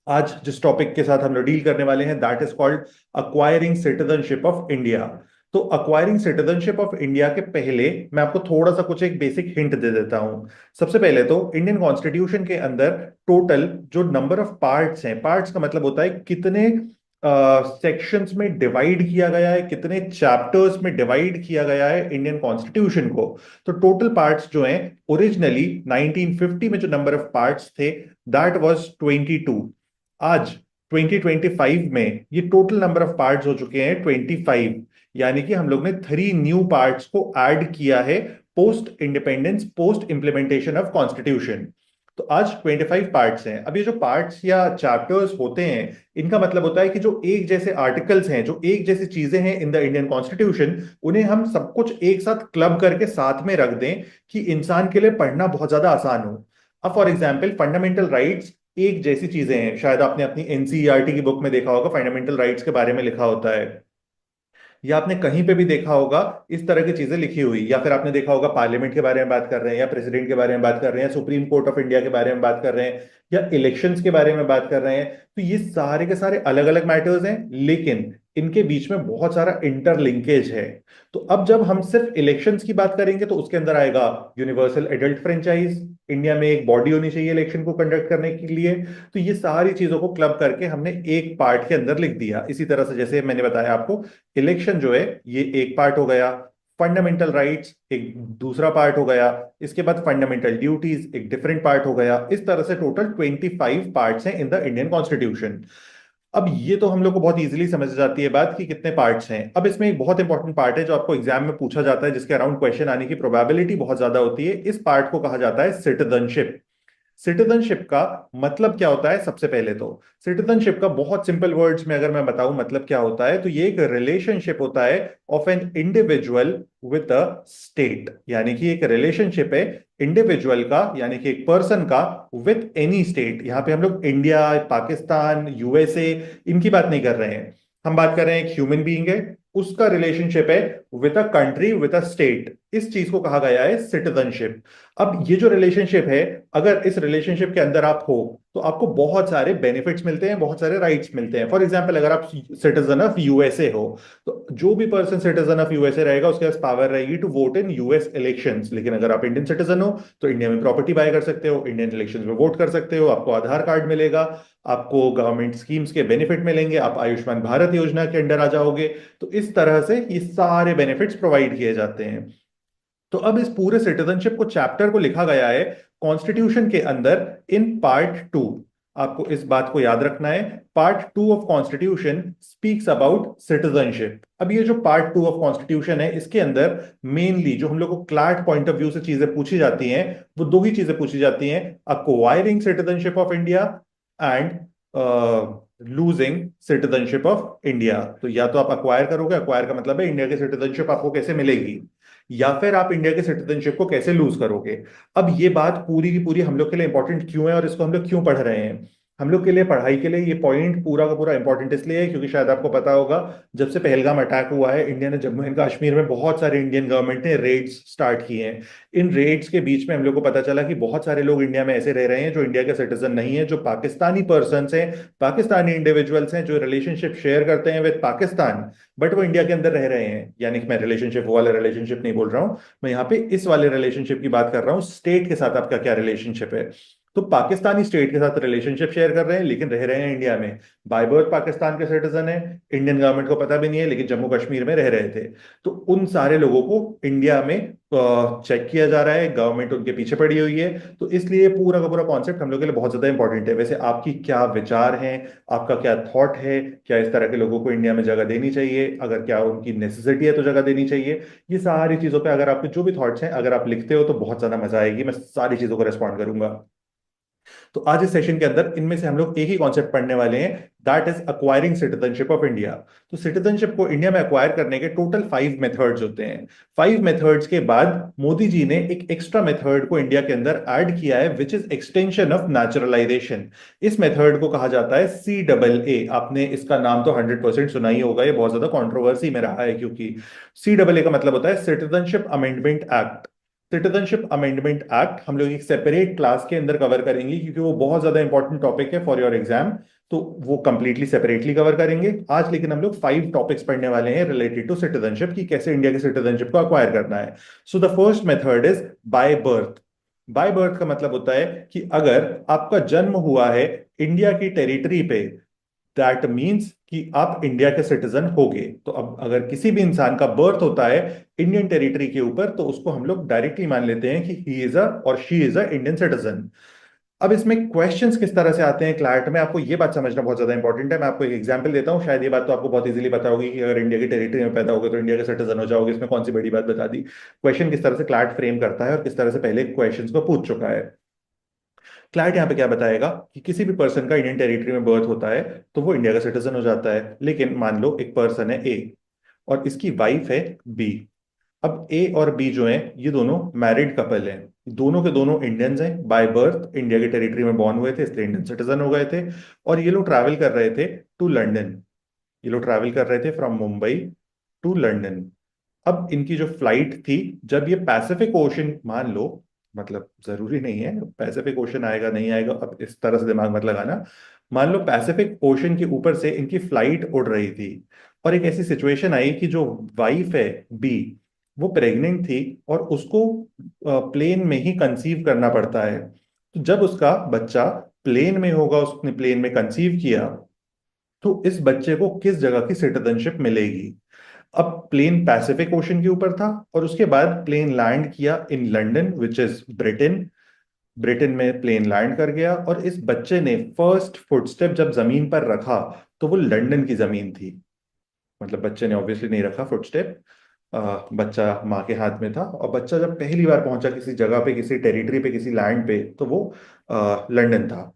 आज जिस टॉपिक के साथ हम लोग डील करने वाले हैं that is called acquiring citizenship of India. तो अक्वायरिंग सिटीजनशिप ऑफ इंडिया के पहले मैं आपको थोड़ा सा कुछ एक बेसिक हिंट दे देता हूं। सबसे पहले तो इंडियन कॉन्स्टिट्यूशन के अंदर टोटल जो नंबर ऑफ पार्ट्स हैं, पार्ट्स का मतलब होता है कितने सेक्शंस में डिवाइड किया गया है, कितने चैप्टर्स में डिवाइड किया गया है इंडियन कॉन्स्टिट्यूशन को। तो टोटल पार्ट्स जो हैं ओरिजिनली 1950 में जो नंबर ऑफ पार्ट्स थे दैट वाज 22। आज 2025 में ये टोटल नंबर ऑफ पार्ट्स हो चुके हैं 25। यानी कि हम लोग ने 3 न्यू पार्ट्स को ऐड किया है post independence, post implementation of constitution. तो आज 25 पार्ट्स हैं। अब ये जो पार्ट्स या चैप्टर्स होते हैं, इनका मतलब होता है कि जो एक जैसे आर्टिकल्स हैं, जो एक जैसी चीजें हैं इन द इंडियन कॉन्स्टिट्यूशन, उन्हें हम सब कुछ एक साथ क्लब करके साथ में रख दें कि इंसान के लिए पढ़ना बहुत ज्यादा आसान हो। अब फॉर एग्जाम्पल फंडामेंटल राइट्स एक जैसी चीजें हैं, शायद आपने अपनी एनसीईआरटी की बुक में देखा होगा, फंडामेंटल राइट्स के बारे में लिखा होता है, या आपने कहीं पे भी देखा होगा इस तरह की चीजें लिखी हुई, या फिर आपने देखा होगा पार्लियामेंट के बारे में बात कर रहे हैं, या प्रेसिडेंट के बारे में बात कर रहे हैं, सुप्रीम कोर्ट ऑफ इंडिया के बारे में बात कर रहे हैं, या इलेक्शंस के बारे में बात कर रहे हैं। तो ये सारे के सारे अलग अलग मैटर्स हैं, लेकिन इनके बीच में बहुत सारा इंटरलिंकेज है। तो अब जब हम सिर्फ इलेक्शंस की बात करेंगे तो उसके अंदर आएगा यूनिवर्सल एडल्ट फ्रेंचाइज, इंडिया में एक बॉडी होनी चाहिए इलेक्शन को कंडक्ट करने के लिए। तो ये सारी चीजों को क्लब करके हमने एक पार्ट के अंदर लिख दिया। इसी तरह से जैसे मैंने बताया आपको, इलेक्शन जो है ये एक पार्ट हो गया, फंडामेंटल राइट्स एक दूसरा पार्ट हो गया, इसके बाद फंडामेंटल ड्यूटीज एक डिफरेंट पार्ट हो गया। इस तरह से टोटल 25 पार्ट्स हैं इन द इंडियन कॉन्स्टिट्यूशन। अब ये तो हम लोग को बहुत इजीली समझ जाती है बात कि कितने पार्ट्स हैं। अब इसमें एक बहुत इंपॉर्टेंट पार्ट है जो आपको एग्जाम में पूछा जाता है, जिसके अराउंड क्वेश्चन आने की प्रोबेबिलिटी बहुत ज्यादा होती है। इस पार्ट को कहा जाता है सिटीजनशिप। सिटीजनशिप का मतलब क्या होता है? सबसे पहले तो सिटीजनशिप का बहुत सिंपल वर्ड्स में अगर मैं बताऊं मतलब क्या होता है, तो ये एक रिलेशनशिप होता है of an individual with a state. यानी कि एक रिलेशनशिप है इंडिविजुअल का, यानी कि एक पर्सन का, विथ एनी स्टेट। यहां पे हम लोग इंडिया, पाकिस्तान, यूएसए इनकी बात नहीं कर रहे हैं। हम बात कर रहे हैं एक ह्यूमन बीइंग है, उसका रिलेशनशिप है with a country, with a state. इस चीज को कहा गया है सिटीजनशिप। अब ये जो रिलेशनशिप है, अगर इस रिलेशनशिप के अंदर आप हो तो आपको बहुत सारे बेनिफिट्स मिलते हैं, बहुत सारे राइट्स मिलते हैं। फॉर एग्जांपल अगर आप सिटीजन ऑफ यूएसए हो, तो जो भी पर्सन सिटीजन ऑफ यूएसए रहेगा उसके पास पावर रहेगी to vote in US elections. लेकिन अगर आप इंडियन सिटीजन हो तो इंडिया में प्रॉपर्टी बाय कर सकते हो, इंडियन इलेक्शंस में वोट कर सकते हो, आपको आधार कार्ड मिलेगा, आपको गवर्नमेंट स्कीम्स के बेनिफिट मिलेंगे, आप आयुष्मान भारत योजना के अंडर आ जाओगे। तो इस तरह से ये सारे बेनिफिट्स प्रोवाइड किए जाते हैं। तो अब इस पूरे सिटीजनशिप को चैप्टर को लिखा गया है कॉन्स्टिट्यूशन के अंदर इन पार्ट 2। आपको इस बात को याद रखना है, part 2 of constitution speaks about citizenship. अब ये जो पार्ट 2 ऑफ कॉन्स्टिट्यूशन है, इसके अंदर मेनली जो हम लोग को क्लैट पॉइंट ऑफ व्यू से चीजें पूछी जाती हैं, वो दो ही चीजें पूछी जाती हैं: acquiring citizenship of India and losing citizenship of India. तो या तो आप अक्वायर करोगे, अक्वायर का मतलब है इंडिया की सिटीजनशिप आपको कैसे मिलेगी, या फिर आप इंडिया के सिटीजनशिप को कैसे लूज करोगे। अब ये बात पूरी की पूरी हम लोग के लिए इंपॉर्टेंट क्यों है और इसको हम लोग क्यों पढ़ रहे हैं? हम लोग के लिए, पढ़ाई के लिए ये पॉइंट पूरा का पूरा इंपॉर्टेंट इसलिए है क्योंकि शायद आपको पता होगा, जब से पहलगाम अटैक हुआ है, इंडिया ने जम्मू एंड कश्मीर में बहुत सारे इंडियन गवर्नमेंट ने रेड्स स्टार्ट किए हैं। इन रेड्स के बीच में हम लोग को पता चला कि बहुत सारे लोग इंडिया में ऐसे रह रहे हैं जो इंडिया के सिटीजन नहीं है, जो पाकिस्तानी पर्सन हैं, पाकिस्तानी इंडिविजुअल्स हैं, जो रिलेशनशिप शेयर करते हैं विद पाकिस्तान, बट वो इंडिया के अंदर रह रहे हैं। यानी कि मैं रिलेशनशिप वाला रिलेशनशिप नहीं बोल रहा हूं, मैं यहाँ पे इस वाले रिलेशनशिप की बात कर रहा हूँ, स्टेट के साथ आपका क्या रिलेशनशिप है। तो पाकिस्तानी स्टेट के साथ रिलेशनशिप शेयर कर रहे हैं लेकिन रह रहे हैं इंडिया में, बाय बर्थ पाकिस्तान के सिटीजन है, इंडियन गवर्नमेंट को पता भी नहीं है लेकिन जम्मू कश्मीर में रह रहे थे। तो उन सारे लोगों को इंडिया में चेक किया जा रहा है, गवर्नमेंट उनके पीछे पड़ी हुई है। तो इसलिए पूरा का पूरा कॉन्सेप्ट हम लोग के लिए बहुत ज्यादा इंपॉर्टेंट है। वैसे आपकी क्या विचार हैं, आपका क्या थॉट है, क्या इस तरह के लोगों को इंडिया में जगह देनी चाहिए, अगर क्या उनकी नेसेसिटी है तो जगह देनी चाहिए? ये सारी चीजों पे अगर आपके जो भी थॉट्स हैं अगर आप लिखते हो तो बहुत ज्यादा मजा आएगी, मैं सारी चीजों को रेस्पॉन्ड करूंगा। तो आज इस सेशन के अंदर इनमें से हम लोग एक ही कॉन्सेप्ट पढ़ने वाले हैं, that is acquiring citizenship of India. तो सिटीजनशिप को इंडिया में अक्वायर करने के टोटल 5 मेथड्स होते हैं। 5 मेथड्स के बाद मोदी जी ने एक एक्स्ट्रा मेथड को इंडिया के अंदर ऐड किया है, which is extension of naturalisation. इस मेथड को कहा जाता है CAA। आपने इसका नाम तो 100% सुना ही होगा, ये बहुत ज्यादा कंट्रोवर्सी में रहा है, क्योंकि CAA का मतलब होता है citizenship amendment act. Citizenship amendment act हम लोग एक सेपरेट क्लास के अंदर कवर करेंगे, क्योंकि वो बहुत ज्यादा इंपॉर्टेंट टॉपिक है फॉर योर एग्जाम। तो वो कंप्लीटली सेपरेटली कवर करेंगे आज। लेकिन हम लोग 5 टॉपिक्स पढ़ने वाले हैं रिलेटेड टू सिटीजनशिप, कि कैसे इंडिया के सिटीजनशिप को अक्वायर करना है। So the first method is by birth. By birth का मतलब होता है कि अगर आपका जन्म हुआ है इंडिया की टेरिटरी पे, दैट मीन्स कि आप इंडिया के सिटीजन होगे। तो अब अगर किसी भी इंसान का बर्थ होता है इंडियन टेरिटरी के ऊपर, तो उसको हम लोग डायरेक्टली मान लेते हैं कि ही इज अ और she is a Indian citizen. अब इसमें क्वेश्चंस किस तरह से आते हैं क्लैट में, आपको ये बात समझना बहुत ज्यादा इंपॉर्टेंट है। मैं आपको एक एग्जांपल देता हूँ, शायद ये बात तो आपको बहुत इजीली पता होगी कि अगर इंडिया की टेरिटरी में पैदा होगे तो इंडिया के सिटीजन हो जाओगे, इसमें कौन सी बड़ी बात बता दी। क्वेश्चन किस तरह से क्लैट फ्रेम करता है और किस तरह से पहले क्वेश्चंस को पूछ चुका है। क्लाइट यहाँ पे क्या बताएगा कि किसी भी पर्सन का इंडियन टेरिटरी में बर्थ होता है तो वो इंडिया का सिटीजन हो जाता है। लेकिन मान लो एक पर्सन है ए और इसकी वाइफ है बी। अब ए और बी जो हैं ये दोनों मैरिड कपल हैं, दोनों के दोनों इंडियंस हैं, बाय बर्थ इंडिया की टेरिटरी में बॉर्न हुए थे इसलिए इंडियन सिटीजन हो गए थे। और ये लोग ट्रैवल कर रहे थे टू लंदन। ये लोग ट्रैवल कर रहे थे फ्रॉम मुंबई टू लंदन। अब इनकी जो फ्लाइट थी, जब ये पैसिफिक ओशन मान लो, मतलब जरूरी नहीं है पैसिफिक ओशन आएगा नहीं आएगा, अब इस तरह से दिमाग मत लगाना। मान लो पैसिफिक ओशन के ऊपर से इनकी फ्लाइट उड़ रही थी और एक ऐसी सिचुएशन आई कि जो वाइफ है बी, वो प्रेग्नेंट थी और उसको प्लेन में ही कंसीव करना पड़ता है। तो जब उसका बच्चा प्लेन में होगा, उसने प्लेन में कंसीव किया, तो इस बच्चे को किस जगह की सिटीजनशिप मिलेगी। अब प्लेन पैसिफिक ओशन के ऊपर था और उसके बाद प्लेन लैंड किया in London which is Britain. Britain में प्लेन लैंड कर गया और इस बच्चे ने फर्स्ट फुटस्टेप जब जमीन पर रखा तो वो लंदन की जमीन थी। मतलब बच्चे ने ऑब्वियसली नहीं रखा फुटस्टेप, बच्चा माँ के हाथ में था। और बच्चा जब पहली बार पहुंचा किसी जगह पे, किसी टेरिटरी पे, किसी लैंड पे, तो वो लंदन था।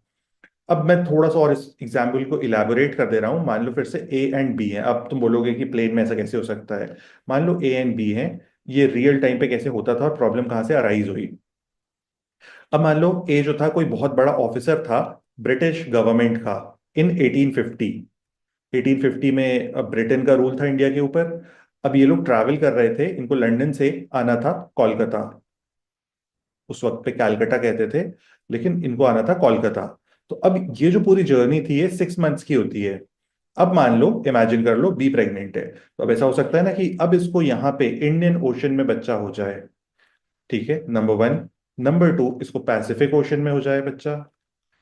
अब मैं थोड़ा सा और इस एग्जाम्पल को इलेबोरेट कर दे रहा हूं। मान लो फिर से ए एंड बी है। अब तुम बोलोगे कि प्लेन में ऐसा कैसे हो सकता है। मान लो ए एंड बी है, ये रियल टाइम पे कैसे होता था और प्रॉब्लम कहाँ से अराइज हुई। अब मान लो ए जो था कोई बहुत बड़ा ऑफिसर था ब्रिटिश गवर्नमेंट का इन 1850। 1850 में अब ब्रिटेन का रूल था इंडिया के ऊपर। अब ये लोग ट्रैवल कर रहे थे, इनको लंदन से आना था कोलकाता। उस वक्त पे कैलकाटा कहते थे, लेकिन इनको आना था कोलकाता। तो अब ये जो पूरी जर्नी थी ये 6 मंथ्स की होती है। अब मान लो, इमेजिन कर लो बी प्रेग्नेंट है, तो अब ऐसा हो सकता है ना कि अब इसको यहाँ पे इंडियन ओशन में बच्चा हो जाए। ठीक है, नंबर वन। नंबर टू, इसको पैसिफिक ओशन में हो जाए बच्चा,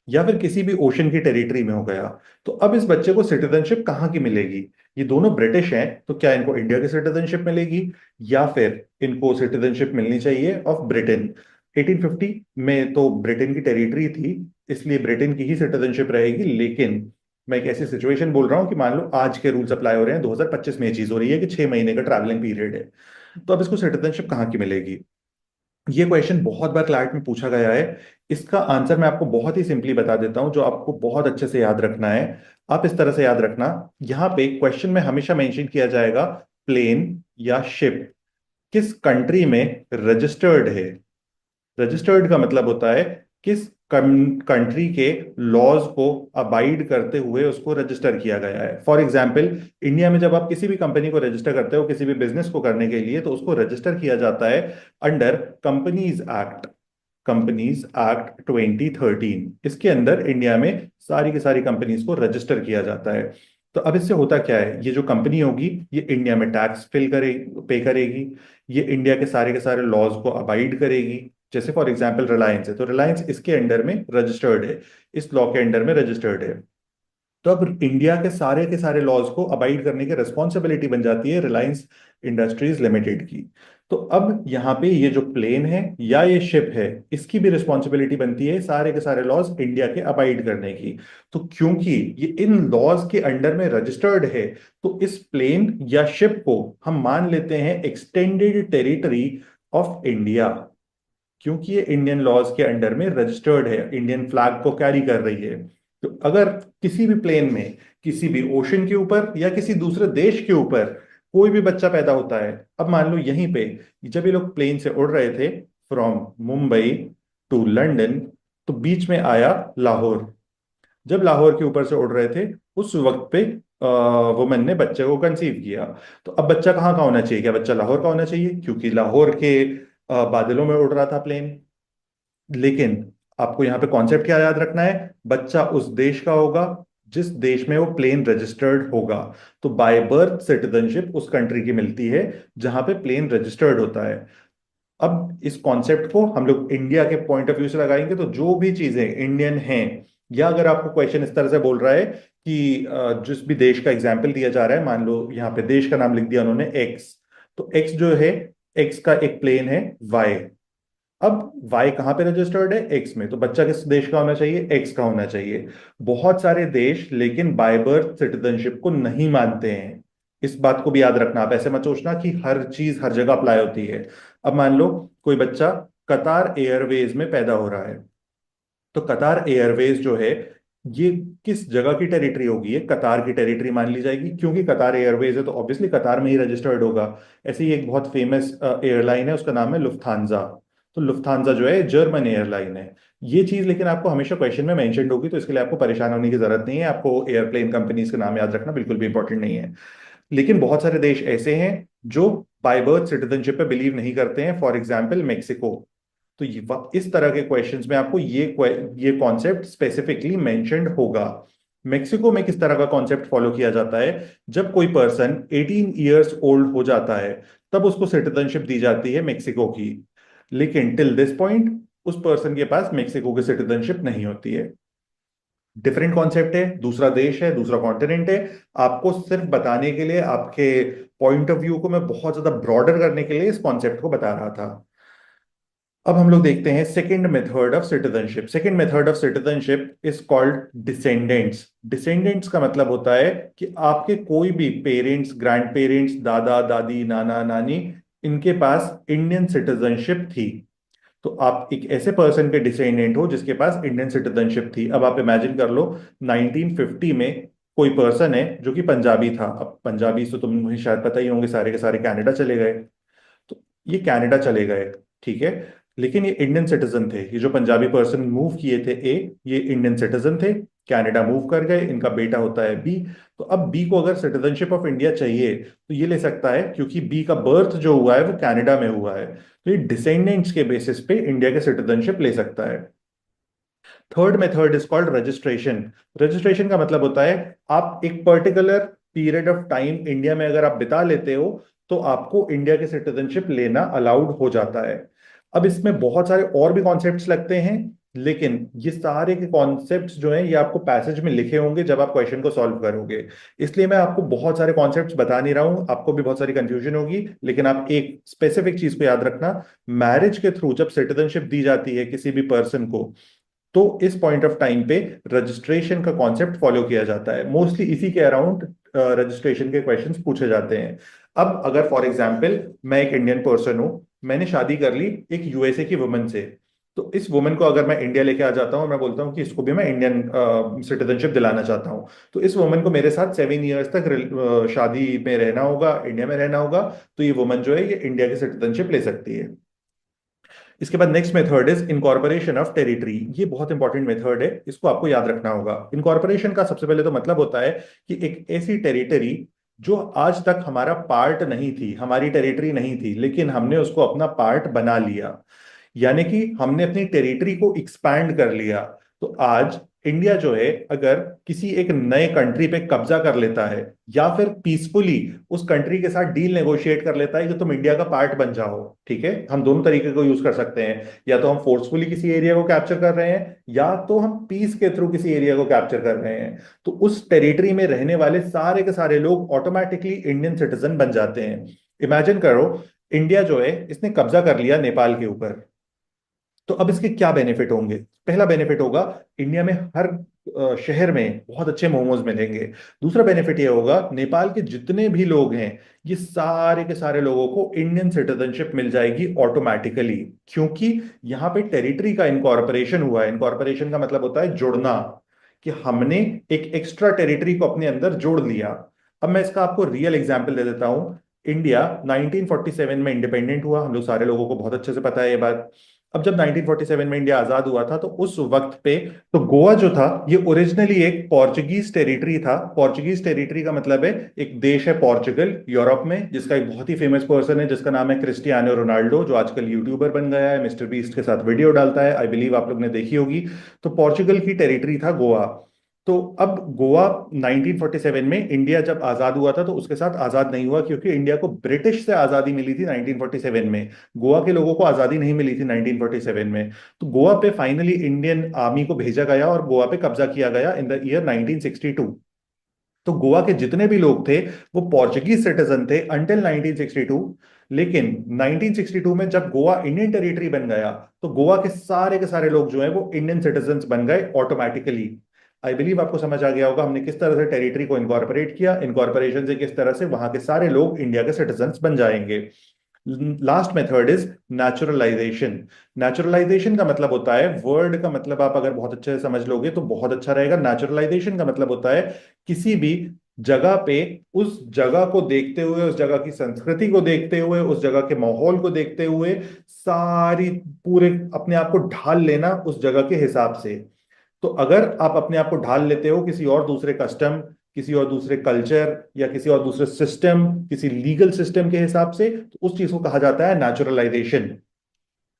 या फिर किसी भी ओशन की टेरिटरी में हो गया। तो अब इस बच्चे को सिटीजनशिप कहाँ की मिलेगी। ये दोनों ब्रिटिश हैं, तो क्या इनको इंडिया की सिटीजनशिप मिलेगी या फिर इनको सिटीजनशिप मिलनी चाहिए ऑफ ब्रिटेन। 1850 में तो ब्रिटेन की टेरिटरी थी, इसलिए ब्रिटेन की ही सिटीजनशिप रहेगी। लेकिन मैं एक ऐसी सिचुएशन बोल रहा हूं कि मान लो आज के रूल्स अप्लाई हो रहे हैं, 2025 में ये चीज हो रही है कि 6 महीने का ट्रैवलिंग पीरियड है। तो अब इसको सिटीजनशिप कहाँ की मिलेगी। ये क्वेश्चन बहुत बार क्लैट में पूछा गया है। इसका आंसर मैं आपको बहुत ही सिंपली बता देता हूं, जो आपको बहुत अच्छे से याद रखना है। आप इस तरह से याद रखना, यहाँ पे क्वेश्चन में हमेशा मेंशन किया जाएगा प्लेन या शिप किस कंट्री में रजिस्टर्ड है। रजिस्टर्ड का मतलब होता है किस कंट्री के लॉज को अबाइड करते हुए उसको रजिस्टर किया गया है। फॉर एग्जाम्पल, इंडिया में जब आप किसी भी कंपनी को रजिस्टर करते हो किसी भी बिजनेस को करने के लिए, तो उसको रजिस्टर किया जाता है under companies act. Companies act 2013, इसके अंदर इंडिया में सारी की सारी कंपनीज को रजिस्टर किया जाता है। तो अब इससे होता क्या है, ये जो कंपनी होगी ये इंडिया में टैक्स पे करेगी, ये इंडिया के सारे लॉज को अबाइड करेगी। जैसे फॉर एग्जांपल रिलायंस है, तो रिलायंस इसके अंडर में रजिस्टर्ड है, इस लॉ के अंडर में रजिस्टर्ड है। तो अब इंडिया के सारे लॉज को अबाइड करने की रिस्पॉन्सिबिलिटी बन जाती है रिलायंस इंडस्ट्रीज लिमिटेड की। तो अब यहाँ पे ये जो प्लेन है या ये शिप है, इसकी भी रिस्पॉन्सिबिलिटी बनती है सारे के सारे लॉज इंडिया के अबाइड करने की। तो क्योंकि ये इन लॉज के अंडर में रजिस्टर्ड है, तो इस प्लेन या शिप को हम मान लेते हैं एक्सटेंडेड टेरिटरी ऑफ इंडिया, क्योंकि ये इंडियन लॉज के अंडर में रजिस्टर्ड है, इंडियन फ्लैग को कैरी कर रही है। तो अगर किसी भी प्लेन में, किसी भी ओशन के ऊपर या किसी दूसरे देश के ऊपर कोई भी बच्चा पैदा होता है, अब मान लो यहीं पे जब ये लोग प्लेन से उड़ रहे थे फ्रॉम मुंबई टू लंदन, तो बीच में आया लाहौर। जब लाहौर के ऊपर से उड़ रहे थे उस वक्त पे वुमन ने बच्चे को कंसीव किया। तो अब बच्चा कहाँ का होना चाहिए, क्या बच्चा लाहौर का होना चाहिए, क्योंकि लाहौर के बादलों में उड़ रहा था प्लेन। लेकिन आपको यहाँ पे कॉन्सेप्ट क्या याद रखना है, बच्चा उस देश का होगा जिस देश में वो प्लेन रजिस्टर्ड होगा। तो बाय बर्थ सिटीजनशिप उस कंट्री की मिलती है जहां पे प्लेन रजिस्टर्ड होता है। अब इस कॉन्सेप्ट को हम लोग इंडिया के पॉइंट ऑफ व्यू से लगाएंगे तो जो भी चीजें इंडियन हैं, या अगर आपको क्वेश्चन इस तरह से बोल रहा है कि जिस भी देश का एग्जाम्पल दिया जा रहा है, मान लो यहाँ पे देश का नाम लिख दिया उन्होंने एक्स, तो एक्स जो है, एक्स का एक प्लेन है वाई। अब वाई कहाँ पे रजिस्टर्ड है, एक्स में, तो बच्चा किस देश का होना चाहिए, एक्स का होना चाहिए। बहुत सारे देश लेकिन बाय बर्थ सिटीजनशिप को नहीं मानते हैं। इस बात को भी याद रखना, आप ऐसे मत सोचना कि हर चीज हर जगह अप्लाई होती है। अब मान लो कोई बच्चा कतार एयरवेज में पैदा हो रहा है, तो कतार एयरवेज जो है ये किस जगह की टेरिटरी होगी, ये कतार की टेरिटरी मान ली जाएगी, क्योंकि कतार एयरवेज है तो ऑब्वियसली कतार में ही रजिस्टर्ड होगा। ऐसे ही एक बहुत फेमस एयरलाइन है, उसका नाम है लुफ्थांजा। तो लुफ्थांजा जो है जर्मन एयरलाइन है। ये चीज लेकिन आपको हमेशा क्वेश्चन में मेंशन होगी, तो इसके लिए आपको परेशान होने की जरूरत नहीं है, आपको एयरप्लेन कंपनीज के नाम याद रखना बिल्कुल भी इंपॉर्टेंट नहीं है। लेकिन बहुत सारे देश ऐसे हैं जो बाय बर्थ सिटीजनशिप पे बिलीव नहीं करते हैं, फॉर एग्जाम्पल मेक्सिको। तो इस तरह के क्वेश्चंस में आपको ये कॉन्सेप्ट स्पेसिफिकली मेंशन्ड होगा। मेक्सिको में किस तरह का कॉन्सेप्ट फॉलो किया जाता है, जब कोई पर्सन 18 इयर्स ओल्ड हो जाता है तब उसको सिटीजनशिप दी जाती है मेक्सिको की। लेकिन टिल दिस पॉइंट उस पर्सन के पास मेक्सिको की सिटीजनशिप नहीं होती है। डिफरेंट कॉन्सेप्ट है, दूसरा देश है, दूसरा कॉन्टिनेंट है। आपको सिर्फ बताने के लिए, आपके पॉइंट ऑफ व्यू को मैं बहुत ज्यादा ब्रॉडर करने के लिए इस कॉन्सेप्ट को बता रहा था। अब हम लोग देखते हैं second method of citizenship. Second method of citizenship is called descendants. Descendants का मतलब होता है कि आपके कोई भी पेरेंट्स, ग्रैंड पेरेंट्स, दादा दादी, नाना नानी, इनके पास इंडियन सिटीजनशिप थी। तो आप एक ऐसे पर्सन के डिसेंडेंट हो जिसके पास इंडियन सिटीजनशिप थी। अब आप इमेजिन कर लो 1950 में कोई पर्सन है जो कि पंजाबी था। अब पंजाबी तो तुम्हें शायद पता ही होंगे, सारे के सारे कनाडा चले गए। तो ये कनाडा चले गए, ठीक है, लेकिन ये इंडियन सिटीजन थे। ये जो पंजाबी पर्सन मूव किए थे ए, ये इंडियन सिटीजन थे, कनाडा मूव कर गए, इनका बेटा होता है बी। तो अब बी को अगर सिटीजनशिप ऑफ इंडिया चाहिए तो ये ले सकता है, क्योंकि बी का बर्थ जो हुआ है वो कनाडा में हुआ है। तो ये डिसेंडेंट्स के बेसिस पे इंडिया के सिटीजनशिप ले सकता है। Third method is called registration. Registration का मतलब होता है आप एक particular period of time India में अगर आप बिता लेते हो तो आपको इंडिया के सिटीजनशिप लेना अलाउड हो जाता है। अब इसमें बहुत सारे और भी कॉन्सेप्ट्स लगते हैं, लेकिन ये सारे के कॉन्सेप्ट्स जो हैं ये आपको पैसेज में लिखे होंगे जब आप क्वेश्चन को सॉल्व करोगे। इसलिए मैं आपको बहुत सारे कॉन्सेप्ट्स बता नहीं रहा हूं, आपको भी बहुत सारी कंफ्यूजन होगी। लेकिन आप एक स्पेसिफिक चीज को याद रखना, मैरिज के थ्रू जब सिटीजनशिप दी जाती है किसी भी पर्सन को, तो इस पॉइंट ऑफ टाइम पे रजिस्ट्रेशन का कॉन्सेप्ट फॉलो किया जाता है। मोस्टली इसी के अराउंड रजिस्ट्रेशन के क्वेश्चंस पूछे जाते हैं। अब अगर फॉर एग्जांपल मैं एक इंडियन पर्सन हूं, मैंने शादी कर ली एक यूएसए की वुमन से, तो इस वुमन को अगर मैं इंडिया लेके आ जाता हूं, मैं बोलता हूं कि इसको भी मैं इंडियन सिटीजनशिप दिलाना चाहता हूं, तो इस वुमन को मेरे साथ 7 इयर्स तक शादी में रहना होगा, इंडिया में रहना होगा। तो ये वुमन जो है ये इंडिया की सिटीजनशिप ले सकती है। इसके बाद next method is incorporation of territory. ये बहुत इंपॉर्टेंट मेथड है, इसको आपको याद रखना होगा। इनकॉर्पोरेशन का सबसे पहले तो मतलब होता है कि एक ऐसी टेरिटरी जो आज तक हमारा पार्ट नहीं थी, हमारी टेरिटरी नहीं थी, लेकिन हमने उसको अपना पार्ट बना लिया, यानी कि हमने अपनी टेरिटरी को एक्सपैंड कर लिया। तो आज इंडिया जो है अगर किसी एक नए कंट्री पे कब्जा कर लेता है, या फिर पीसफुली उस कंट्री के साथ डील नेगोशिएट कर लेता है कि तुम इंडिया का पार्ट बन जाओ, ठीक है, हम दोनों तरीके को यूज कर सकते हैं। या तो हम फोर्सफुली किसी एरिया को कैप्चर कर रहे हैं, या तो हम पीस के थ्रू किसी एरिया को कैप्चर कर रहे हैं। तो उस टेरिटरी में रहने वाले सारे के सारे लोग ऑटोमेटिकली इंडियन सिटीजन बन जाते हैं। इमेजिन करो, इंडिया जो है इसने कब्जा कर लिया नेपाल के ऊपर, तो अब इसके क्या बेनिफिट होंगे। पहला बेनिफिट होगा, इंडिया में हर शहर में बहुत अच्छे मोमोज मिलेंगे। दूसरा बेनिफिट ये होगा, नेपाल के जितने भी लोग हैं ये सारे के सारे लोगों को इंडियन सिटीजनशिप मिल जाएगी ऑटोमेटिकली, क्योंकि यहाँ पे टेरिटरी का इनकॉर्पोरेशन हुआ है। इनकॉर्पोरेशन का मतलब होता है जुड़ना, कि हमने एक एक्स्ट्रा टेरिटरी को अपने अंदर जोड़ लिया। अब मैं इसका आपको रियल एग्जांपल दे देता हूं। इंडिया 1947 में इंडिपेंडेंट हुआ, हम लोग सारे लोगों को बहुत अच्छे से पता है ये बात। अब जब 1947 में इंडिया आजाद हुआ था तो उस वक्त पे तो गोवा जो था ये ओरिजिनली एक पोर्चुगीज टेरिटरी था। पोर्चुगीज टेरिटरी का मतलब है एक देश है पोर्चुगल यूरोप में, जिसका एक बहुत ही फेमस पर्सन है जिसका नाम है क्रिस्टियानो रोनाल्डो, जो आजकल यूट्यूबर बन गया है, मिस्टर बीस्ट के साथ वीडियो डालता है, आई बिलीव आप लोग ने देखी होगी। तो पोर्चुगल की टेरिटरी था गोवा। तो अब गोवा 1947 में इंडिया जब आजाद हुआ था तो उसके साथ आजाद नहीं हुआ, क्योंकि इंडिया को ब्रिटिश से आजादी मिली थी 1947 में। गोवा के लोगों को आजादी नहीं मिली थी 1947 में। तो गोवा पे फाइनली इंडियन आर्मी को भेजा गया और गोवा पे कब्जा किया गया इन द ईयर 1962। तो गोवा के जितने भी लोग थे वो पोर्चुगीज सिटीजन थे अंटिल 1962। लेकिन 1962 में जब गोवा इंडियन टेरिटरी बन गया तो गोवा के सारे लोग जो हैं वो इंडियन सिटीजन्स बन गए ऑटोमेटिकली। आई बिलीव आपको समझ आ गया होगा हमने किस तरह से टेरिटरी को इनकॉर्पोरेट किया, इनकॉर्पोरेशन से किस तरह से वहां के सारे लोग इंडिया के सिटीजन्स बन जाएंगे। Last method is naturalisation. Naturalisation का मतलब होता है, वर्ड का मतलब आप अगर बहुत अच्छे से समझ लोगे तो बहुत अच्छा रहेगा। नेचुरलाइजेशन का मतलब होता है किसी भी जगह पे उस जगह को देखते हुए, उस जगह की संस्कृति को देखते हुए, उस जगह के माहौल को देखते हुए सारी पूरे अपने आप को ढाल लेना उस जगह के हिसाब से। तो अगर आप अपने आप को ढाल लेते हो किसी और दूसरे कस्टम, किसी और दूसरे कल्चर या किसी और दूसरे सिस्टम, किसी लीगल सिस्टम के हिसाब से, तो उस चीज को कहा जाता है नेचुरलाइजेशन।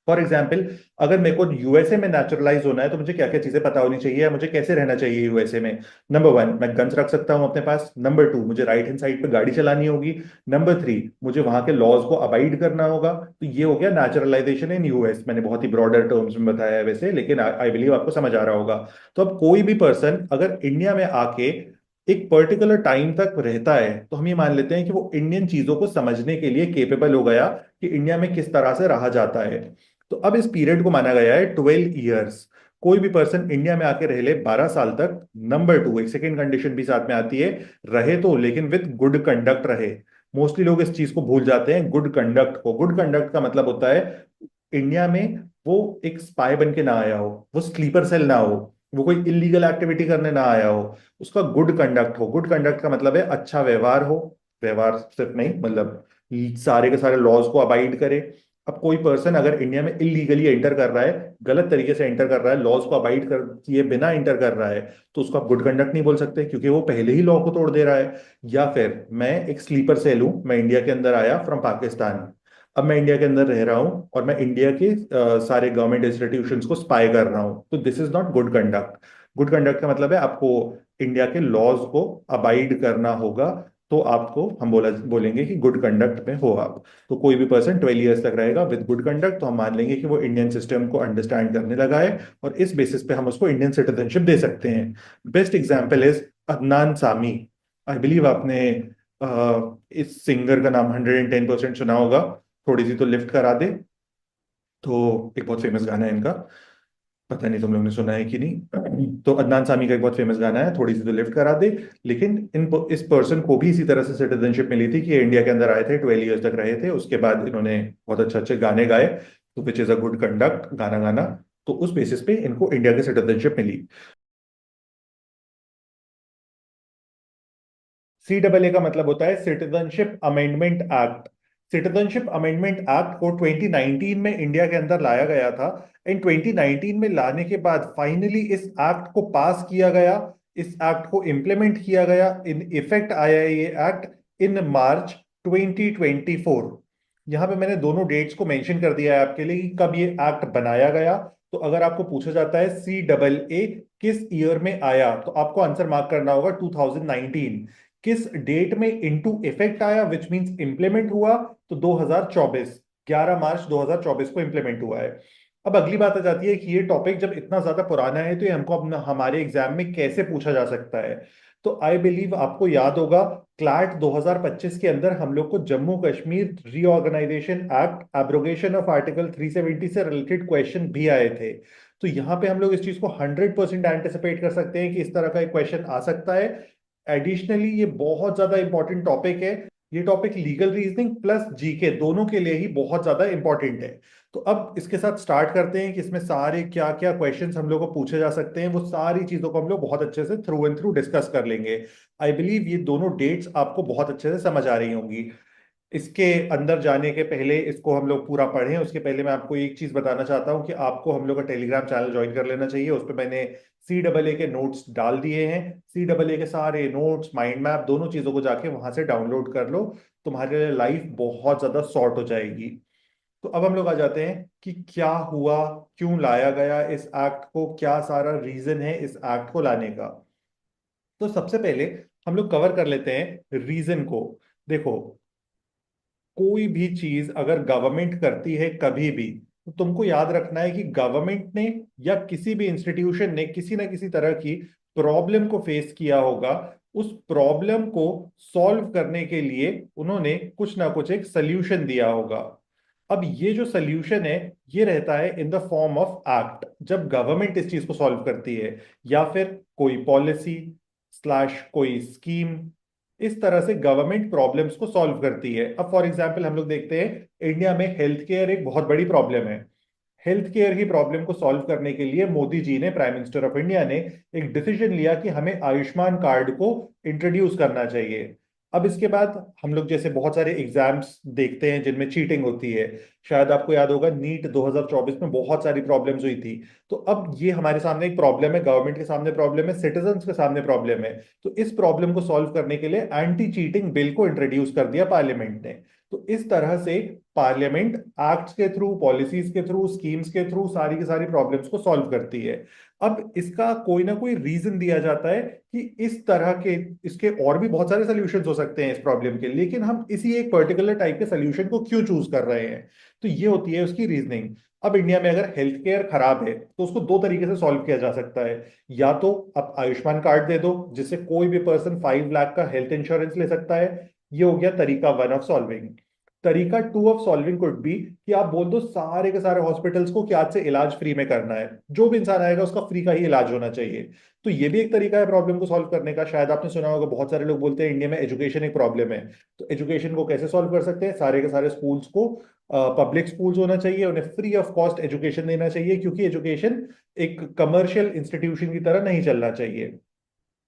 फॉर एग्जाम्पल, अगर मेरे को यूएसए में नेचुरलाइज होना है तो मुझे क्या क्या चीजें पता होनी चाहिए, मुझे कैसे रहना चाहिए यूएसए में। नंबर वन, मैं गन्स रख सकता हूं अपने पास। नंबर टू, मुझे राइट हैंड साइड पे गाड़ी चलानी होगी। नंबर थ्री, मुझे वहां के लॉज को अबाइड करना होगा। तो ये हो गया नेचुरलाइजेशन इन यूएस। मैंने बहुत ही ब्रॉडर टर्म्स में बताया है वैसे, लेकिन आई बिलीव आपको समझ आ रहा होगा। तो अब कोई भी पर्सन अगर इंडिया में आके एक पर्टिकुलर टाइम तक रहता है तो हम ये मान लेते हैं कि वो इंडियन चीजों को समझने के लिए केपेबल हो गया कि इंडिया में किस तरह से रहा जाता है। तो अब इस पीरियड को माना गया है 12 ईयर्स। कोई भी पर्सन इंडिया में आके रह ले 12 साल तक। नंबर टू, एक सेकेंड कंडीशन भी साथ में आती है, रहे तो लेकिन विद गुड कंडक्ट रहे। मोस्टली लोग इस चीज को भूल जाते हैं, गुड कंडक्ट को। गुड कंडक्ट का मतलब होता है इंडिया में वो एक स्पाई बन के ना आया हो, वो स्लीपर सेल ना हो, वो कोई इलीगल एक्टिविटी करने ना आया हो, उसका गुड कंडक्ट हो। गुड कंडक्ट का मतलब है अच्छा व्यवहार हो। व्यवहार सिर्फ नहीं, मतलब सारे के सारे लॉज को अबाइड करे। अब कोई पर्सन अगर इंडिया में इलीगली एंटर कर रहा है, गलत तरीके से एंटर कर रहा है, लॉज को अबाइड कर किए बिना एंटर कर रहा है, तो उसको आप गुड कंडक्ट नहीं बोल सकते, क्योंकि वो पहले ही लॉ को तोड़ दे रहा है। या फिर मैं एक स्लीपर सेल हूं, मैं इंडिया के अंदर आया फ्रॉम पाकिस्तान, अब मैं इंडिया के अंदर रह रहा हूँ और मैं इंडिया के सारे गवर्नमेंट इंस्टीट्यूशंस को स्पाई कर रहा हूँ, तो this is not good conduct. Good conduct का मतलब है आपको इंडिया के लॉज को अबाइड करना होगा, तो आपको हम बोलेंगे कि गुड कंडक्ट में हो आप। तो कोई भी पर्सन 12 ईयर्स तक रहेगा विद गुड कंडक्ट तो हम मान लेंगे कि वो इंडियन सिस्टम को अंडरस्टैंड करने लगा है, और इस बेसिस पे हम उसको इंडियन सिटीजनशिप दे सकते हैं। Best example is Adnan Sami. I believe आपने इस सिंगर का नाम 110% सुना होगा, थोड़ी सी तो लिफ्ट करा दे। तो एक बहुत फेमस गाना है इनका, पता नहीं तुम लोगों ने सुना है कि नहीं। तो अदनान सामी का एक बहुत फेमस गाना है, थोड़ी सी तो लिफ्ट करा दे। लेकिन इस पर्सन को भी इसी तरह से सिटीजनशिप मिली थी कि ये इंडिया के अंदर आए थे, 12 ईयर्स तक रहे थे, उसके बाद इन्होंने बहुत अच्छे अच्छे गाने गाए, तो which is a good conduct गाना गाना। तो उस बेसिस पे इनको इंडिया की सिटीजनशिप मिली। CAA का मतलब होता है citizenship amendment act. Citizenship amendment act को 2019 में इंडिया के अंदर लाया गया था। इन 2019 में लाने के बाद फाइनली इस एक्ट को पास किया गया, इस एक्ट को इम्प्लीमेंट किया गया, इन इफेक्ट आया ये एक्ट इन मार्च 2024। यहाँ पे मैंने दोनों डेट्स को मेंशन कर दिया है आपके लिए कि कब ये एक्ट बनाया गया। तो अगर आपको पूछा जाता है CAA किस ईयर में आया, तो आपको आंसर मार्क करना होगा 2019। किस डेट में इनटू इफेक्ट आया विच मींस इंप्लीमेंट हुआ, तो 2024, 11 मार्च 2024 को इंप्लीमेंट हुआ है। अब अगली बात आ जाती है कि ये टॉपिक जब इतना ज्यादा पुराना है तो ये हमको अपना हमारे एग्जाम में कैसे पूछा जा सकता है। तो आई बिलीव आपको याद होगा क्लैट 2025 के अंदर हम लोग को Jammu Kashmir reorganisation act abrogation of article 370 से रिलेटेड क्वेश्चन भी आए थे। तो यहाँ पे हम लोग इस चीज को 100% एंटिसिपेट कर सकते हैं कि इस तरह का एक क्वेश्चन आ सकता है। एडिशनली ये बहुत ज्यादा इंपॉर्टेंट टॉपिक है। ये topic legal reasoning plus GK दोनों के लिए ही बहुत ज्यादा इंपॉर्टेंट है। तो अब इसके साथ स्टार्ट करते हैं कि इसमें सारे क्या क्या क्वेश्चंस हम लोग को पूछे जा सकते हैं, वो सारी चीजों को हम लोग बहुत अच्छे से थ्रू एंड थ्रू डिस्कस कर लेंगे। आई बिलीव ये दोनों डेट्स आपको बहुत अच्छे से समझ आ रही होंगी। इसके अंदर जाने के पहले इसको हम लोग पूरा पढ़ें उसके पहले मैं आपको एक चीज बताना चाहता हूं कि आपको हम लोग का टेलीग्राम चैनल ज्वाइन कर लेना चाहिए। उस पर मैंने CAA के नोट्स डाल दिए हैं। CAA के सारे नोट्स, माइंड मैप, दोनों चीजों को जाके वहां से डाउनलोड कर लो। तुम्हारे लिए लाइफ बहुत ज्यादा सॉर्ट हो जाएगी। तो अब हम लोग आ जाते हैं कि क्या हुआ, क्यों लाया गया इस एक्ट को, क्या सारा रीजन है इस एक्ट को लाने का। तो सबसे पहले हम लोग कवर कर लेते हैं रीजन को। देखो, कोई भी चीज अगर गवर्नमेंट करती है कभी भी, तो तुमको याद रखना है कि गवर्नमेंट ने या किसी भी इंस्टीट्यूशन ने किसी ना किसी तरह की प्रॉब्लम को फेस किया होगा। उस प्रॉब्लम को सॉल्व करने के लिए उन्होंने कुछ ना कुछ एक सल्यूशन दिया होगा। अब ये जो सल्यूशन है ये रहता है in the form of act, जब गवर्नमेंट इस चीज को सॉल्व करती है, या फिर कोई पॉलिसी स्लैश कोई स्कीम, इस तरह से गवर्नमेंट प्रॉब्लम्स को सॉल्व करती है। अब फॉर एग्जांपल हम लोग देखते हैं इंडिया में हेल्थ केयर एक बहुत बड़ी प्रॉब्लम है। हेल्थ केयर की प्रॉब्लम को सॉल्व करने के लिए मोदी जी ने, प्राइम मिनिस्टर ऑफ इंडिया ने, एक डिसीजन लिया कि हमें आयुष्मान कार्ड को इंट्रोड्यूस करना चाहिए। अब इसके बाद हम लोग जैसे बहुत सारे एग्जाम्स देखते हैं जिनमें चीटिंग होती है। शायद आपको याद होगा नीट 2024 में बहुत सारी प्रॉब्लम्स हुई थी। तो अब ये हमारे सामने एक प्रॉब्लम है, गवर्नमेंट के सामने प्रॉब्लम है, सिटीजन्स के सामने प्रॉब्लम है। तो इस प्रॉब्लम को सॉल्व करने के लिए एंटी चीटिंग बिल को इंट्रोड्यूस कर दिया पार्लियामेंट ने। तो इस तरह से पार्लियामेंट एक्ट्स के थ्रू, पॉलिसीज के थ्रू, स्कीम्स के थ्रू सारी की सारी प्रॉब्लम्स को सॉल्व करती है। अब इसका कोई ना कोई रीजन दिया जाता है कि इस तरह के, इसके और भी बहुत सारे सोल्यूशंस हो सकते हैं इस प्रॉब्लम के, लेकिन हम इसी एक पर्टिकुलर टाइप के सोल्यूशन को क्यों चूज कर रहे हैं। तो ये होती है उसकी रीजनिंग। अब इंडिया में अगर हेल्थ केयर खराब है तो उसको दो तरीके से सॉल्व किया जा सकता है। या तो आप आयुष्मान कार्ड दे दो जिससे कोई भी पर्सन 5 लाख का हेल्थ इंश्योरेंस ले सकता है। ये हो गया तरीका वन ऑफ सॉल्विंग। तरीका two of solving could be कि आप बोल दो सारे के सारे हॉस्पिटल्स को कि आज से इलाज फ्री में करना है, जो भी इंसान आएगा उसका फ्री का ही इलाज होना चाहिए। तो ये भी एक तरीका है प्रॉब्लम को सॉल्व करने का। शायद आपने सुना होगा बहुत सारे लोग बोलते हैं इंडिया में एजुकेशन एक प्रॉब्लम है। तो एजुकेशन को कैसे सॉल्व कर सकते हैं, सारे के सारे स्कूल्स को पब्लिक स्कूल्स होना चाहिए, उन्हें फ्री ऑफ कॉस्ट एजुकेशन देना चाहिए, क्योंकि एजुकेशन एक कमर्शियल इंस्टीट्यूशन की तरह नहीं चलना चाहिए।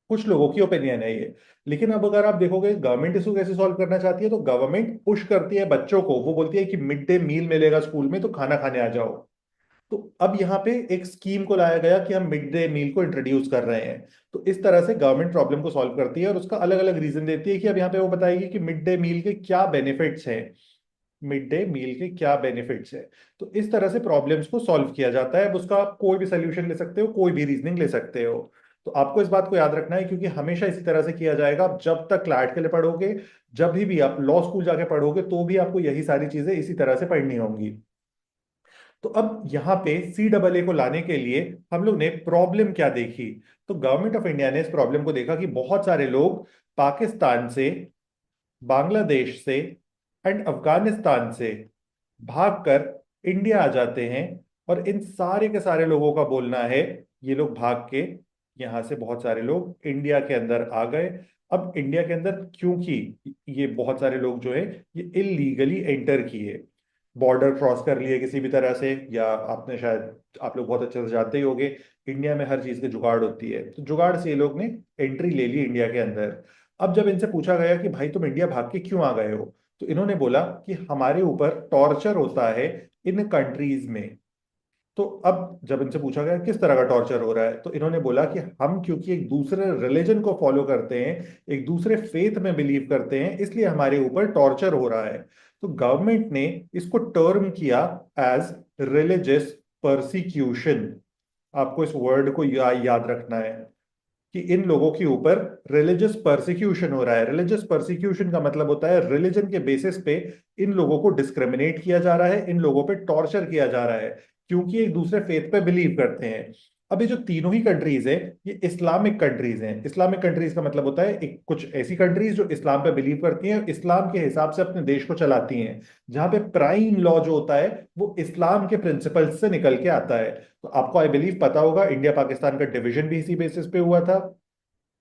कुछ लोगों की ओपिनियन है ये। लेकिन अब अगर आप देखोगे गवर्नमेंट इसको कैसे सॉल्व करना चाहती है, तो गवर्नमेंट पुश करती है बच्चों को, वो बोलती है कि मिड डे मील मिलेगा स्कूल में तो खाना खाने आ जाओ। तो अब यहाँ पे एक स्कीम को लाया गया कि हम मिड डे मील को इंट्रोड्यूस कर रहे हैं। तो इस तरह से गवर्नमेंट प्रॉब्लम को सॉल्व करती है और उसका अलग अलग रीजन देती है कि अब यहाँ पे वो बताएगी कि मिड डे मील के क्या बेनिफिट्स हैं, मिड डे मील के क्या बेनिफिट्स है। तो इस तरह से प्रॉब्लम्स को सॉल्व किया जाता है। अब उसका आप कोई भी सोल्यूशन ले सकते हो, कोई भी रीजनिंग ले सकते हो। तो आपको इस बात को याद रखना है क्योंकि हमेशा इसी तरह से किया जाएगा। आप जब तक क्लैट के लिए पढ़ोगे, जब भी आप लॉ स्कूल जाके पढ़ोगे, तो भी आपको यही सारी चीजें इसी तरह से पढ़नी होंगी। तो अब यहाँ पे CAA को लाने के लिए हम लोग ने प्रॉब्लम क्या देखी। तो गवर्नमेंट ऑफ इंडिया ने इस प्रॉब्लम को देखा कि बहुत सारे लोग पाकिस्तान से, बांग्लादेश से एंड अफगानिस्तान से भागकर इंडिया आ जाते हैं। और इन सारे के सारे लोगों का बोलना है ये लोग भाग के यहाँ से बहुत सारे लोग इंडिया के अंदर आ गए। अब इंडिया के अंदर क्योंकि ये बहुत सारे लोग जो है ये इलीगली एंटर किए, बॉर्डर क्रॉस कर लिए किसी भी तरह से, या आपने शायद, आप लोग बहुत अच्छे से जानते ही होंगे इंडिया में हर चीज की जुगाड़ होती है, तो जुगाड़ से ये लोग ने एंट्री ले ली इंडिया के अंदर। अब जब इनसे पूछा गया कि भाई तुम इंडिया भाग के क्यों आ गए हो, तो इन्होंने बोला कि हमारे ऊपर टॉर्चर होता है इन कंट्रीज में। तो अब जब इनसे पूछा गया किस तरह का टॉर्चर हो रहा है, तो इन्होंने बोला कि हम क्योंकि एक दूसरे रिलीजन को फॉलो करते हैं, एक दूसरे फेथ में बिलीव करते हैं, इसलिए हमारे ऊपर टॉर्चर हो रहा है। तो गवर्नमेंट ने इसको टर्म किया एज रिलीजियस परसिक्यूशन। आपको इस वर्ड को याद रखना है कि इन लोगों के ऊपर रिलीजियस परसिक्यूशन हो रहा है। रिलीजियस परसिक्यूशन का मतलब होता है रिलीजन के बेसिस पे इन लोगों को डिस्क्रिमिनेट किया जा रहा है, इन लोगों पे टॉर्चर किया जा रहा है, क्योंकि एक दूसरे फेथ पे बिलीव करते हैं। अब ये जो तीनों ही कंट्रीज है ये इस्लामिक कंट्रीज हैं। इस्लामिक कंट्रीज का मतलब होता है एक कुछ ऐसी कंट्रीज जो इस्लाम पे बिलीव करती हैं, इस्लाम के हिसाब से अपने देश को चलाती हैं, जहां पे प्राइम लॉ जो होता है वो इस्लाम के प्रिंसिपल्स से निकल के आता है। तो आपको आई बिलीव पता होगा इंडिया पाकिस्तान का डिवीजन भी इसी बेसिस पे हुआ था।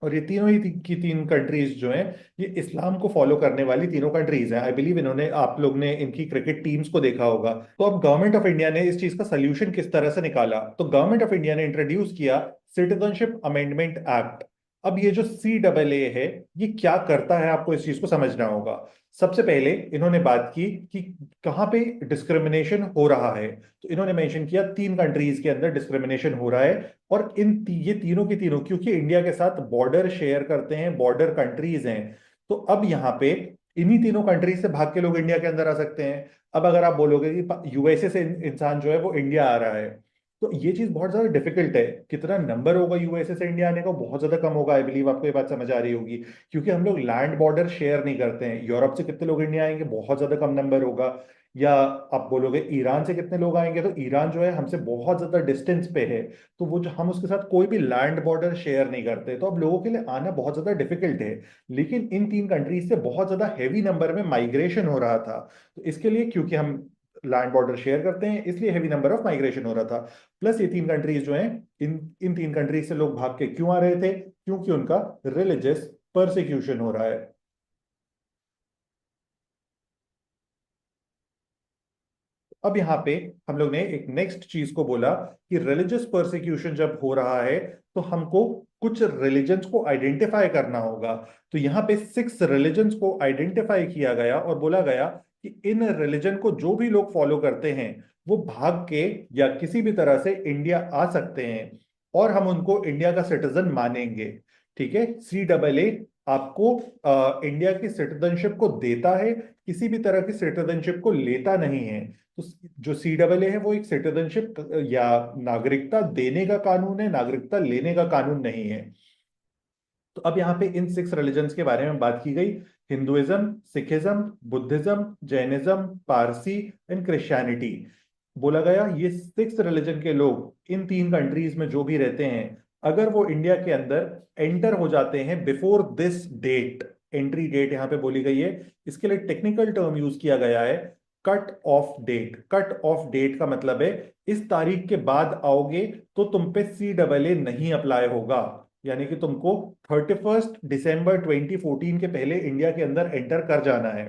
और ये तीनों ही की तीन कंट्रीज जो हैं ये इस्लाम को फॉलो करने वाली तीनों कंट्रीज हैं। आई बिलीव इन्होंने, आप लोग ने इनकी क्रिकेट टीम्स को देखा होगा। तो अब गवर्नमेंट ऑफ इंडिया ने इस चीज का सोल्यूशन किस तरह से निकाला, तो गवर्नमेंट ऑफ इंडिया ने इंट्रोड्यूस किया सिटीजनशिप अमेंडमेंट एक्ट। अब ये जो CAA है ये क्या करता है, आपको इस चीज को समझना होगा। सबसे पहले इन्होंने बात की कि कहाँ पे डिस्क्रिमिनेशन हो रहा है। तो इन्होंने मेंशन किया 3 कंट्रीज के अंदर डिस्क्रिमिनेशन हो रहा है, और ये तीनों की तीनों क्योंकि इंडिया के साथ बॉर्डर शेयर करते हैं, बॉर्डर कंट्रीज हैं, तो अब यहाँ पे इन्हीं तीनों कंट्रीज से भाग के लोग इंडिया के अंदर आ सकते हैं। अब अगर आप बोलोगे कि यूएसए से इंसान जो है वो इंडिया आ रहा है, तो ये चीज बहुत ज्यादा डिफिकल्ट है। कितना नंबर होगा यूएसए से इंडिया आने का? बहुत ज्यादा कम होगा। आई बिलीव आपको ये बात समझ आ रही होगी, क्योंकि हम लोग लैंड बॉर्डर शेयर नहीं करते हैं। यूरोप से कितने लोग इंडिया आएंगे? बहुत ज्यादा कम नंबर होगा। या आप बोलोगे ईरान से कितने लोग आएंगे, तो ईरान जो है हमसे बहुत ज्यादा डिस्टेंस पे है, तो वो जो हम उसके साथ कोई भी लैंड बॉर्डर शेयर नहीं करते, तो अब लोगों के लिए आना बहुत ज्यादा डिफिकल्ट है। लेकिन इन 3 कंट्रीज से बहुत ज्यादा हैवी नंबर में माइग्रेशन हो रहा था, तो इसके लिए क्योंकि हम लैंड बॉर्डर शेयर करते हैं, इसलिए हैवी नंबर ऑफ माइग्रेशन हो रहा था। प्लस ये 3 कंट्रीज जो हैं, इन इन 3 कंट्रीज से लोग भाग के क्यों आ रहे थे? क्योंकि उनका रिलीजियस परसिक्यूशन हो रहा है। अब यहाँ पे हम लोग ने एक नेक्स्ट चीज को बोला कि रिलीजियस परसिक्यूशन जब हो रहा है, तो हमको कुछ रिलीजन्स को आइडेंटिफाई करना होगा। तो यहाँ पे 6 रिलीजन्स को आइडेंटिफाई किया गया और बोला गया कि इन रिलीजन को जो भी लोग फॉलो करते हैं, वो भाग के या किसी भी तरह से इंडिया आ सकते हैं, और हम उनको इंडिया का सिटीजन मानेंगे। ठीक है, CAA आपको इंडिया की सिटीजनशिप को देता है, किसी भी तरह की सिटीजनशिप को लेता नहीं है। तो जो CAA है वो एक सिटीजनशिप या नागरिकता देने का कानून है, नागरिकता लेने का कानून नहीं है। तो अब यहाँ पे इन 6 रिलीजन्स के बारे में बात की गई: Hinduism, Sikhism, Buddhism, Jainism, Parsi and Christianity. बोला गया ये 6 रिलीजन के लोग इन 3 कंट्रीज में जो भी रहते हैं, अगर वो इंडिया के अंदर एंटर हो जाते हैं before this date, entry date यहाँ पे बोली गई है, इसके लिए टेक्निकल टर्म यूज किया गया है, cut off date. Cut off date का मतलब है इस तारीख के बाद आओगे तो तुम पे CAA नहीं अप्लाई होगा, यानी कि तुमको 31 दिसंबर 2014 के पहले इंडिया के अंदर एंटर कर जाना है।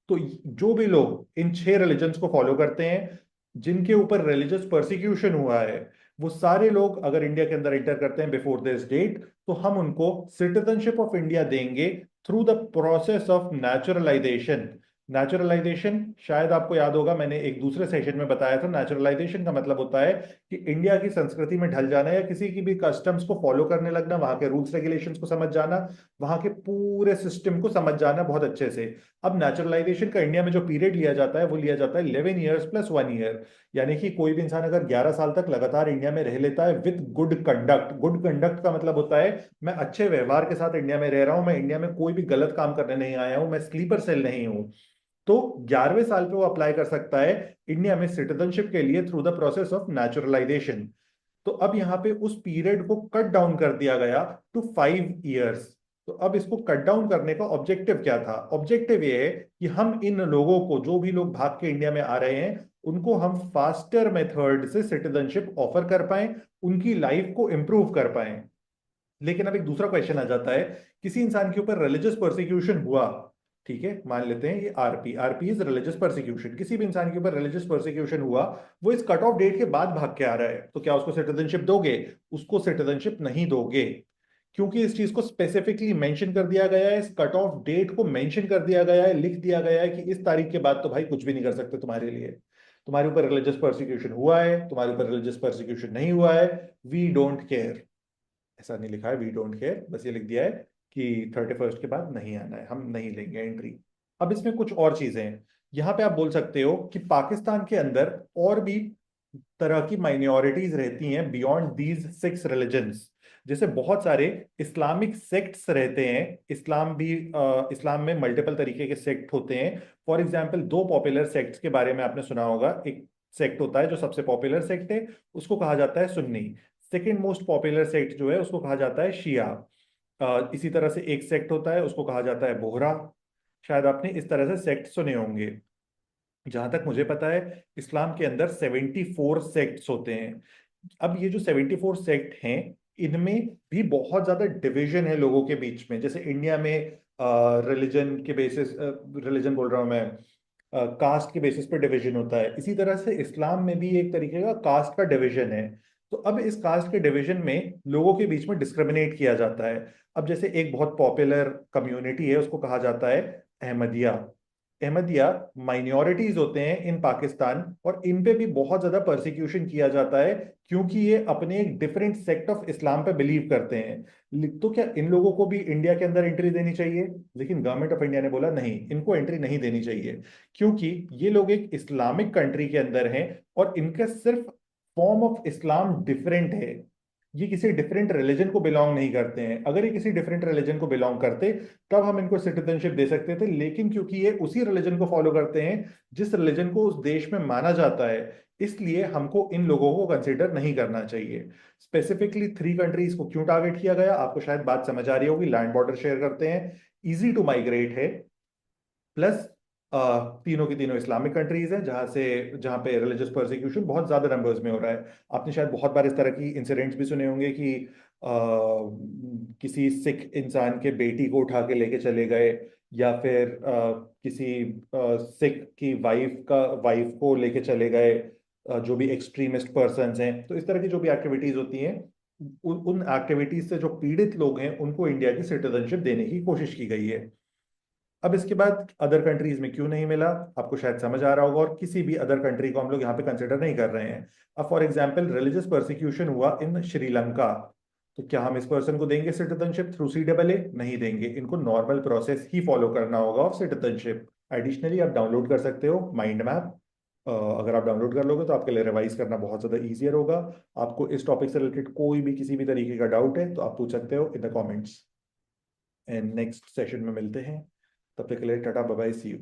तो जो भी लोग इन 6 रिलीजन्स को फॉलो करते हैं, जिनके ऊपर रिलीजियस परसिक्यूशन हुआ है, वो सारे लोग अगर इंडिया के अंदर एंटर करते हैं बिफोर दिस डेट, तो हम उनको सिटीजनशिप ऑफ इंडिया देंगे through the process of naturalisation. Naturalisation शायद आपको याद होगा, मैंने एक दूसरे सेशन में बताया था। नेचुरलाइजेशन का मतलब होता है कि इंडिया की संस्कृति में ढल जाना, या किसी की भी कस्टम्स को फॉलो करने लगना, वहां के रूल्स रेगुलेशंस को समझ जाना, वहां के पूरे सिस्टम को समझ जाना बहुत अच्छे से। अब नेचुरलाइजेशन का इंडिया में जो पीरियड लिया जाता है वो लिया जाता है 11 ईयर्स प्लस 1 ईयर। यानी कि कोई भी इंसान अगर 11 साल तक लगातार इंडिया में रह लेता है with good conduct. Good conduct का मतलब होता है मैं अच्छे व्यवहार के साथ इंडिया में रह रहा हूं, मैं इंडिया में कोई भी गलत काम करने नहीं आया हूं, मैं स्लीपर सेल नहीं हूं, तो 11वें साल पे वो अप्लाई कर सकता है इंडिया में सिटीजनशिप के लिए through the process of naturalisation. तो अब यहाँ पे उस पीरियड को कट डाउन कर दिया गया टू 5 ईयर्स। तो अब इसको कट डाउन करने का ऑब्जेक्टिव क्या था? ऑब्जेक्टिव ये है कि हम इन लोगों को, जो भी लोग भाग के इंडिया में आ रहे हैं, उनको हम फास्टर मेथड से सिटीजनशिप ऑफर कर पाए, उनकी लाइफ को इंप्रूव कर पाए। लेकिन अब एक दूसरा क्वेश्चन आ जाता है, किसी इंसान के ऊपर रिलीजियस परसिक्यूशन हुआ, ठीक है, मान लेते हैं ये RP, RP is religious persecution, किसी भी इंसान के ऊपर रिलीजियस परसिक्यूशन हुआ, वो इस कट ऑफ डेट के बाद भाग के आ रहा है, तो क्या उसको सिटीजनशिप दोगे? उसको सिटीजनशिप नहीं दोगे, क्योंकि इस चीज को स्पेसिफिकली मेंशन कर दिया गया है, इस कट ऑफ डेट को मेंशन कर दिया गया है, लिख दिया गया है कि इस तारीख के बाद तो भाई कुछ भी नहीं कर सकते तुम्हारे लिए। तुम्हारे ऊपर रिलीजियस परसिक्यूशन हुआ है, तुम्हारे ऊपर रिलीजियस परसिक्यूशन नहीं हुआ है, वी डोंट केयर। ऐसा नहीं लिखा है वी डोंट केयर, बस ये लिख दिया है कि 31 के बाद नहीं आना है, हम नहीं लेंगे एंट्री। अब इसमें कुछ और चीजें हैं। यहाँ पे आप बोल सकते हो कि पाकिस्तान के अंदर और भी तरह की माइनॉरिटीज रहती हैं बियॉन्ड दीज 6 रिलीजन्स। जैसे बहुत सारे इस्लामिक सेक्ट्स रहते हैं। इस्लाम भी इस्लाम में मल्टीपल तरीके के सेक्ट होते हैं। फॉर एग्जाम्पल 2 पॉपुलर सेक्ट्स के बारे में आपने सुना होगा। एक सेक्ट होता है जो सबसे पॉपुलर सेक्ट है, उसको कहा जाता है Sunni. Second most popular sect जो है उसको कहा जाता है शिया। इसी तरह से एक सेक्ट होता है उसको कहा जाता है बोहरा। शायद आपने इस तरह से सेक्ट सुने होंगे। जहां तक मुझे पता है इस्लाम के अंदर 74 सेक्ट्स होते हैं। अब ये जो 74 सेक्ट हैं, इनमें भी बहुत ज्यादा डिवीजन है लोगों के बीच में। जैसे इंडिया में रिलीजन के बेसिस, रिलीजन बोल रहा हूँ मैं, कास्ट के बेसिस पे डिवीजन होता है, इसी तरह से इस्लाम में भी एक तरीके का कास्ट का डिवीजन है। तो अब इस कास्ट के डिवीजन में लोगों के बीच में डिस्क्रिमिनेट किया जाता है। अब जैसे एक बहुत पॉपुलर कम्युनिटी है उसको कहा जाता है अहमदिया। अहमदिया माइनॉरिटीज होते हैं इन पाकिस्तान, और इन पे भी बहुत ज्यादा परसिक्यूशन किया जाता है क्योंकि ये अपने एक डिफरेंट सेक्ट ऑफ इस्लाम पे बिलीव करते हैं। तो क्या इन लोगों को भी इंडिया के अंदर एंट्री देनी चाहिए? लेकिन गवर्नमेंट ऑफ इंडिया ने बोला नहीं, इनको एंट्री नहीं देनी चाहिए, क्योंकि ये लोग एक इस्लामिक कंट्री के अंदर हैं और इनका सिर्फ फॉर्म ऑफ इस्लाम डिफरेंट है। ये किसी डिफरेंट रिलीजन को बिलोंग नहीं करते हैं। अगर ये किसी डिफरेंट रिलीजन को बिलोंग करते तब हम इनको सिटीजनशिप दे सकते थे, लेकिन क्योंकि ये उसी रिलीजन को फॉलो करते हैं जिस रिलीजन को उस देश में माना जाता है, इसलिए हमको इन लोगों को कंसिडर नहीं करना चाहिए। स्पेसिफिकली 3 कंट्रीज को क्यों टारगेट किया गया, आपको शायद बात समझ आ रही होगी। लैंड बॉर्डर शेयर करते हैं, इजी टू माइग्रेट है, प्लस तीनों की तीनों इस्लामिक कंट्रीज हैं जहां पे रिलीजियस परसिक्यूशन बहुत ज्यादा नंबर्स में हो रहा है। आपने शायद बहुत बार इस तरह की इंसिडेंट्स भी सुने होंगे कि किसी सिख इंसान के बेटी को उठा के लेके चले गए, या फिर किसी सिख की वाइफ को लेके चले गए, जो भी एक्सट्रीमिस्ट पर्सन्स हैं। तो इस तरह की जो भी एक्टिविटीज होती हैं, उन एक्टिविटीज से जो पीड़ित लोग हैं उनको इंडिया की सिटीजनशिप देने की कोशिश की गई है। अब इसके बाद अदर कंट्रीज में क्यों नहीं मिला, आपको शायद समझ आ रहा होगा, और किसी भी अदर कंट्री को हम लोग यहाँ पे कंसिडर नहीं कर रहे हैं। अब फॉर एग्जांपल रिलीजियस परसिक्यूशन हुआ इन श्रीलंका, तो क्या हम इस पर्सन को देंगे सिटीजनशिप थ्रू CAA? नहीं देंगे, इनको नॉर्मल प्रोसेस ही फॉलो करना होगा ऑफ सिटीजनशिप। एडिशनली आप डाउनलोड कर सकते हो माइंड मैप। अगर आप डाउनलोड कर लोगे तो आपके लिए रिवाइज करना बहुत ज़्यादा ईजियर होगा। आपको इस टॉपिक से रिलेटेड कोई भी किसी भी तरीके का डाउट है तो आप पूछ सकते हो in the comments, and next session में मिलते हैं। तब तक के लिए tata bye bye, see you.